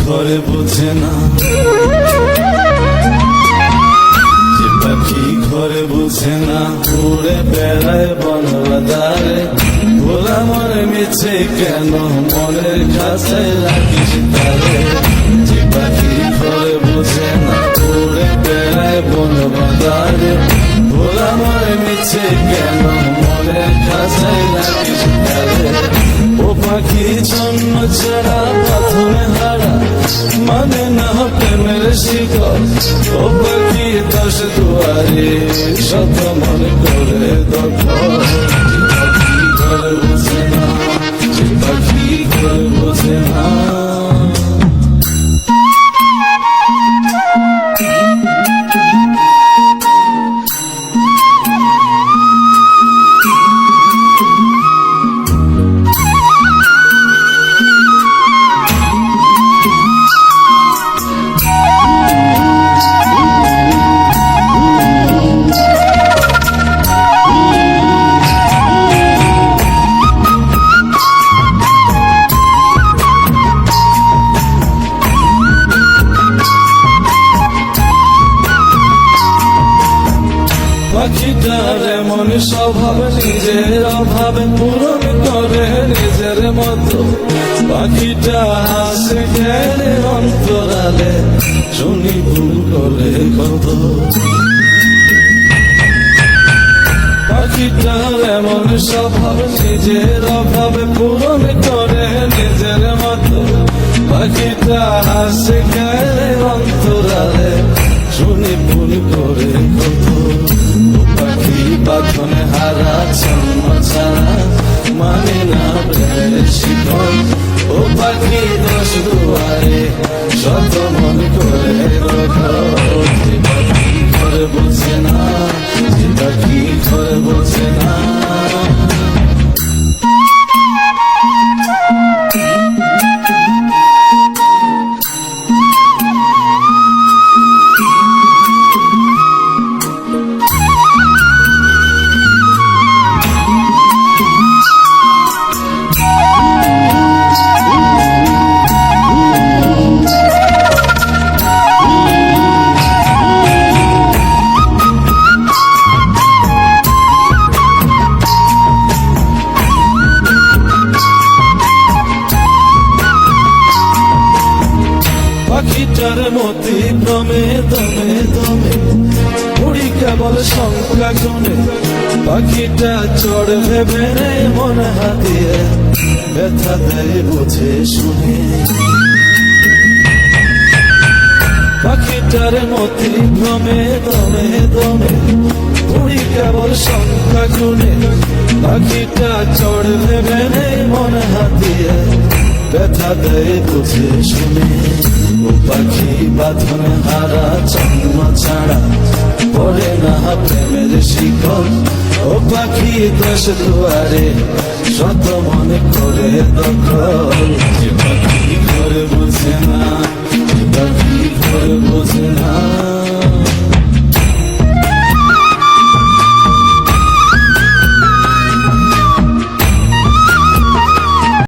ঘরে বোঝে না, যে পাখি ঘরে বোঝে না, উড়ে বেড়ায় বনবাদারে। ভোলা মনে মিছে কেন মনের কাছে রাখিস তারে। যে পাখি ঘরে বোঝে না, উড়ে বেড়ায় বনবাদারে। ভোলা মনে মিছে কেন মনের কাছে রাখিস তারে। ও পাখি জন্ম ছাড়া প্রথমে হারা, মানে না প্রেমের শিকল। ও পাখি দশ দুয়ারে শত মনে করে দখল। পাখি ঘরে বোঝে না, যে পাখি ঘরে বোঝে না। পাখিটার এমন স্বভাব, নিজের অভাব পূরণ করে নিজের মতো। পাখিটা হাসে খেলে অন্তরালে, শুনি ভুল করে কত। পাখিটার এমন স্বভাব, নিজের অভাব পূরণ করে নিজের মতো। পাখিটা হাসে খেলে অন্তরালে, শুনি ভুল করে কত। পাখি বাঁধনে হারা জন্ম ছাড়া, মানে না প্রেমের শিকল। ও পাখি দশ দুয়ারে শত মন করে দখল। যে পাখি ঘরে বোঝে না, যে পাখি ঘরে বোঝে না। পাখিটার মতি ভ্রমে দমে দমে, উড়ি কেবল সংখ্যা গুনে। পাখিটা চড় ভেবে মন হাতিয়ে, ব্যথা দেয় বুঝে শুনে। পাখিটার মতি ভ্রমে দমে দমে, উড়ি কেবল সংখ্যা গুনে। পাখিটা চড় ভেবে মন হাতিয়ে, ব্যথা দেয় বুঝে শুনে। ও পাখি বাঁধনে হারা জন্ম ছাড়া, পড়ে না প্রেমের শিকল। ও পাখি দশ দুয়ারে শত মনে করে দখল। যে পাখি ঘরে বোঝে না, যে পাখি ঘরে বোঝে না।